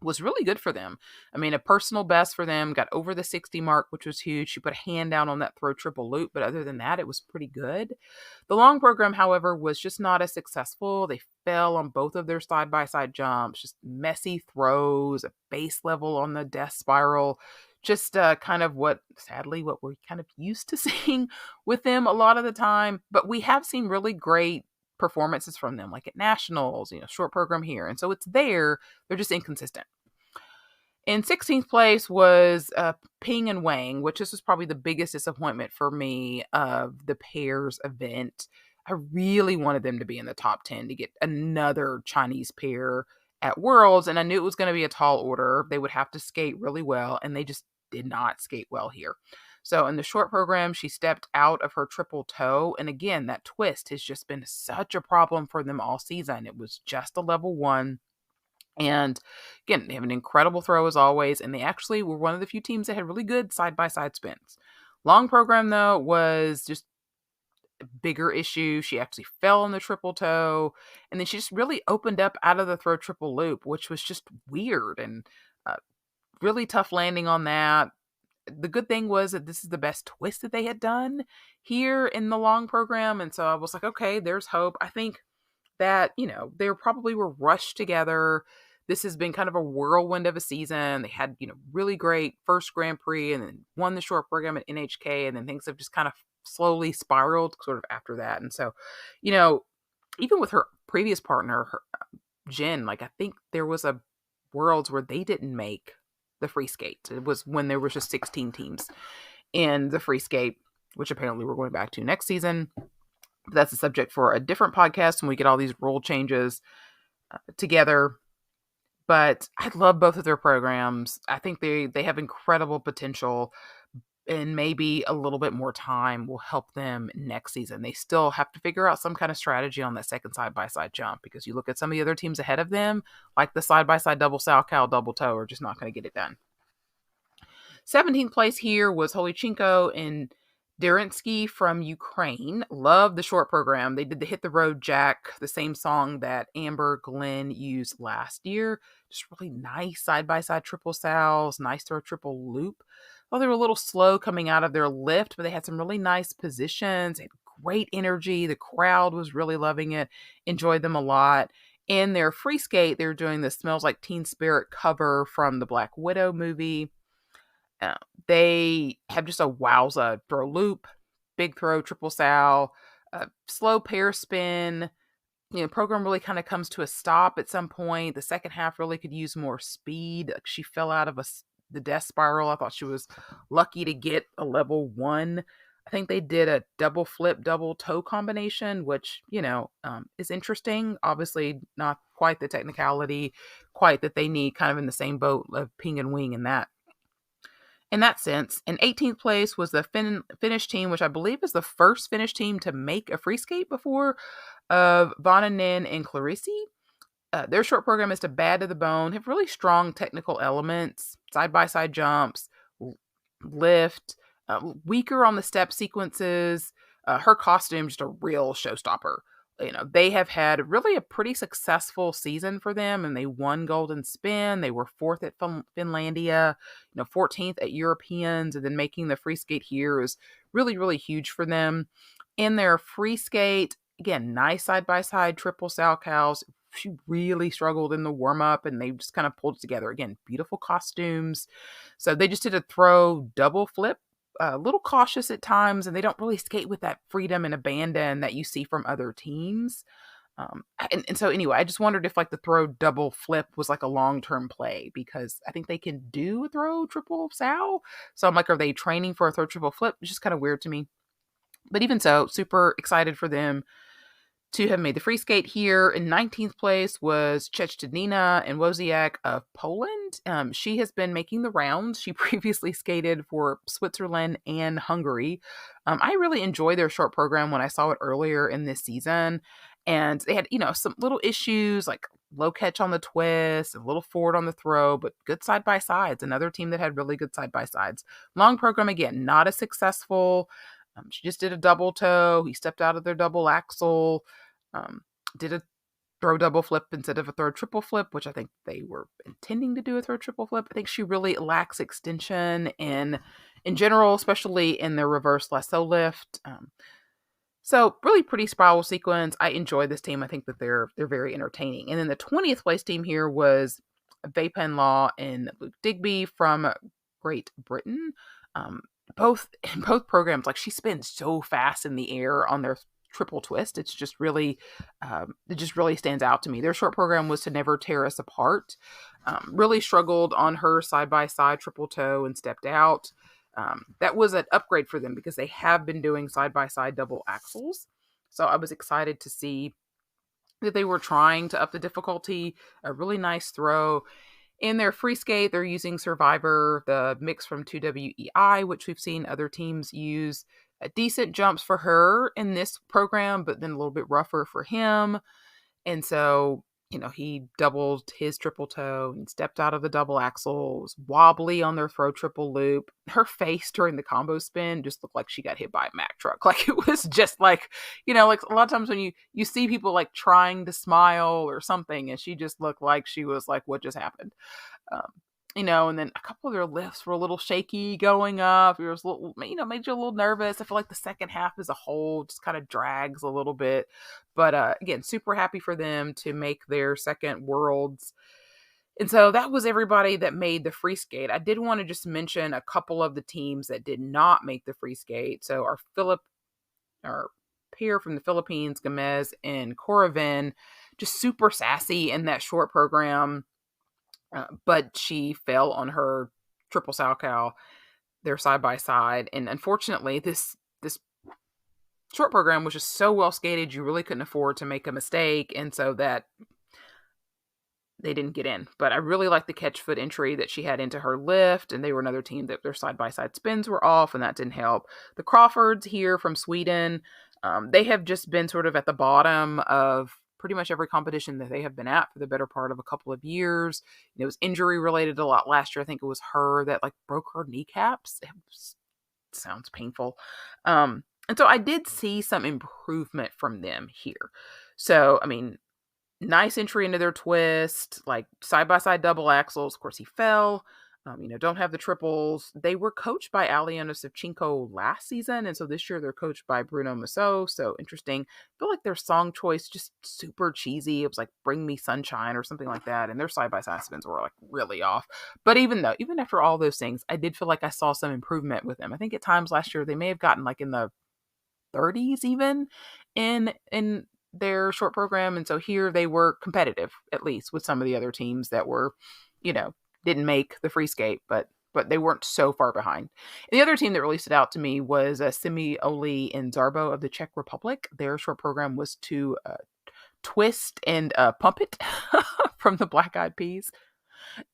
Speaker 1: was really good for them. I mean, a personal best for them, got over the 60 mark, which was huge. She put a hand down on that throw triple loop, but other than that, it was pretty good. The long program, however, was just not as successful. They fell on both of their side-by-side jumps, just messy throws, a base level on the death spiral, just kind of sadly, what we're kind of used to seeing with them a lot of the time. But we have seen really great performances from them, like at nationals, short program here. And so it's there. They're just inconsistent. In 16th place was Ping and Wang, which this was probably the biggest disappointment for me of the pairs event. I really wanted them to be in the top 10 to get another Chinese pair at Worlds, and I knew it was going to be a tall order. They would have to skate really well, and they just did not skate well here. So in the short program, she stepped out of her triple toe. And again, that twist has just been such a problem for them all season. It was just a level 1. And again, they have an incredible throw as always. And they actually were one of the few teams that had really good side-by-side spins. Long program, though, was just a bigger issue. She actually fell on the triple toe. And then she just really opened up out of the throw triple loop, which was just weird and really tough landing on that. The good thing was that this is the best twist that they had done here in the long program. And so I was like, okay, there's hope. I think that, they probably were rushed together. This has been kind of a whirlwind of a season. They had, really great first Grand Prix and then won the short program at NHK. And then things have just kind of slowly spiraled sort of after that. And so, even with her previous partner, Jen, like I think there was a Worlds where they didn't make the free skate. It was when there was just 16 teams in the free skate, which apparently we're going back to next season. But that's a subject for a different podcast when we get all these rule changes together. But I love both of their programs. I think they have incredible potential, and maybe a little bit more time will help them next season. They still have to figure out some kind of strategy on that second side-by-side jump, because you look at some of the other teams ahead of them, like the side-by-side double Salchow, double toe, are just not going to get it done. 17th place here was Holichenko and Derinsky from Ukraine. Love the short program. They did the Hit the Road Jack, the same song that Amber Glenn used last year. Just really nice side-by-side triple sals, nice throw triple loop. Well, they were a little slow coming out of their lift, but they had some really nice positions. They had great energy. The crowd was really loving it. Enjoyed them a lot. In their free skate, they were doing the Smells Like Teen Spirit cover from the Black Widow movie. They have just a wowza throw loop, big throw, triple sal, slow pair spin. Program really kind of comes to a stop at some point. The second half really could use more speed. She fell out of the death spiral. I thought she was lucky to get a level 1. I think they did a double flip, double toe combination, which, is interesting. Obviously not quite the technicality, quite that they need, kind of in the same boat of Ping and Wing in that sense. In 18th place was the Finnish team, which I believe is the first Finnish team to make a free skate before, of Vannanen and Clarisi. Their short program is to bad to the bone, have really strong technical elements, side-by-side jumps, lift, weaker on the step sequences. Her costume, just a real showstopper. They have had really a pretty successful season for them, and they won Golden Spin. They were 4th at Finlandia, 14th at Europeans, and then making the free skate here is really, really huge for them. In their free skate, again, nice side-by-side triple Salchows. She really struggled in the warm-up, and they just kind of pulled it together. Again, beautiful costumes. So they just did a throw double flip, a little cautious at times, and they don't really skate with that freedom and abandon that you see from other teams. And so anyway, I just wondered if like the throw double flip was like a long-term play, because I think they can do a throw triple sow. So I'm like, are they training for a throw triple flip? It's just kind of weird to me. But even so, super excited for them to have made the free skate here. In 19th place was Czechtanina and Wozniak of Poland. She has been making the rounds. She previously skated for Switzerland and Hungary. I really enjoy their short program when I saw it earlier in this season. And they had, some little issues like low catch on the twist, a little forward on the throw, but good side by sides. Another team that had really good side by sides. Long program, again, not as successful. She just did a double toe. He stepped out of their double axle, did a throw double flip instead of a throw triple flip, which I think they were intending to do a throw triple flip. I think she really lacks extension in general, especially in their reverse lasso lift. So really pretty spiral sequence. I enjoy this team. I think that they're very entertaining. And then the 20th place team here was Vapin Law and Luke Digby from Great Britain. In both programs, like she spins so fast in the air on their triple twist. It's just really, it just really stands out to me. Their short program was To Never Tear Us Apart. Really struggled on her side by side triple toe and stepped out. That was an upgrade for them because they have been doing side by side double axles. So I was excited to see that they were trying to up the difficulty. A really nice throw. In their free skate, they're using Survivor, the mix from 2WEI, which we've seen other teams use. Decent jumps for her in this program, but then a little bit rougher for him. And so, he doubled his triple toe and stepped out of the double axle, was wobbly on their throw triple loop. Her face during the combo spin just looked like she got hit by a Mack truck. Like it was just like, like a lot of times when you see people like trying to smile or something, and she just looked like she was like, what just happened? And then a couple of their lifts were a little shaky going up. It was a little, made you a little nervous. I feel like the second half as a whole just kind of drags a little bit. But again, super happy for them to make their second Worlds. And so that was everybody that made the free skate. I did want to just mention a couple of the teams that did not make the free skate. So our pair from the Philippines, Gomez and Coravin, just super sassy in that short program. But she fell on her triple Salchow, their side by side. And unfortunately, this short program was just so well skated, you really couldn't afford to make a mistake. And so that they didn't get in. But I really like the catch foot entry that she had into her lift. And they were another team that their side by side spins were off, and that didn't help. The Crawfords here from Sweden, they have just been sort of at the bottom of pretty much every competition that they have been at for the better part of a couple of years. It was injury related a lot last year. I think it was her that like broke her kneecaps. Sounds painful. And so I did see some improvement from them here. So, nice entry into their twist, like side by side double axles. Of course, he fell. Don't have the triples. They were coached by Aliona Savchenko last season, and so this year they're coached by Bruno Massot. So interesting. I feel like their song choice just super cheesy. It was like "Bring Me Sunshine" or something like that, and their side by side spins were like really off. But even after all those things, I did feel like I saw some improvement with them. I think at times last year they may have gotten like in the 30s even in their short program, and so here they were competitive at least with some of the other teams that were, didn't make the free skate, but they weren't so far behind. And the other team that really stood out to me was Simi Oli and Zarbo of the Czech Republic. Their short program was to twist and pump it from the Black Eyed Peas.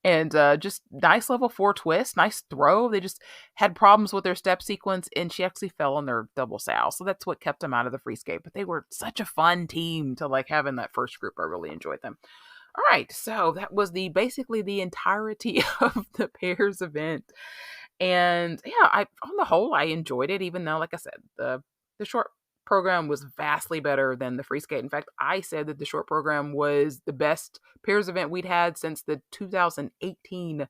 Speaker 1: And just nice level 4 twist, nice throw. They just had problems with their step sequence, and she actually fell on their double sow. So that's what kept them out of the free skate. But they were such a fun team to like have in that first group. I really enjoyed them. All right, so that was basically the entirety of the pairs event. And yeah, on the whole, I enjoyed it, even though, like I said, the short program was vastly better than the free skate. In fact, I said that the short program was the best pairs event we'd had since the 2018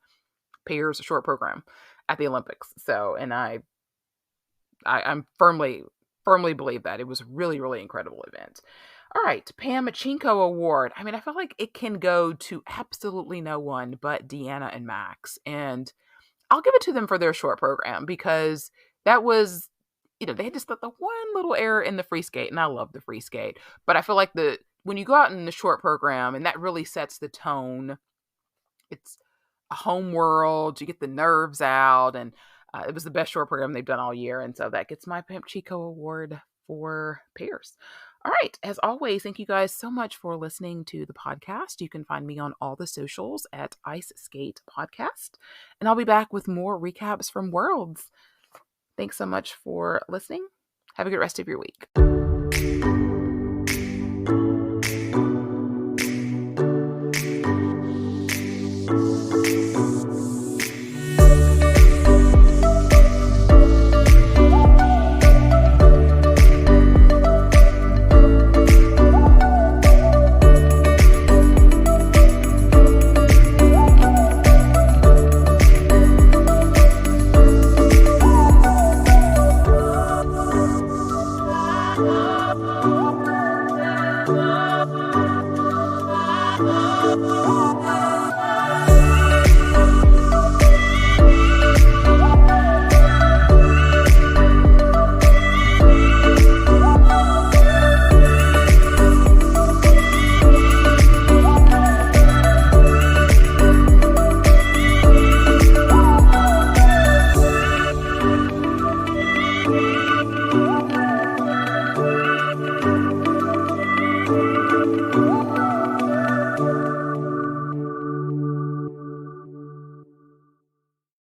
Speaker 1: pairs short program at the Olympics. So, and I'm firmly believe that it was a really, really incredible event. All right, Pam Machinko Award. I feel like it can go to absolutely no one but Deanna and Max. And I'll give it to them for their short program because that was, they had just the one little error in the free skate, and I love the free skate. But I feel like when you go out in the short program, and that really sets the tone. It's a home world. You get the nerves out, and it was the best short program they've done all year, and so that gets my Pimp Chico Award for pairs. All right. As always, thank you guys so much for listening to the podcast. You can find me on all the socials at Ice Skate Podcast, and I'll be back with more recaps from Worlds. Thanks so much for listening. Have a good rest of your week.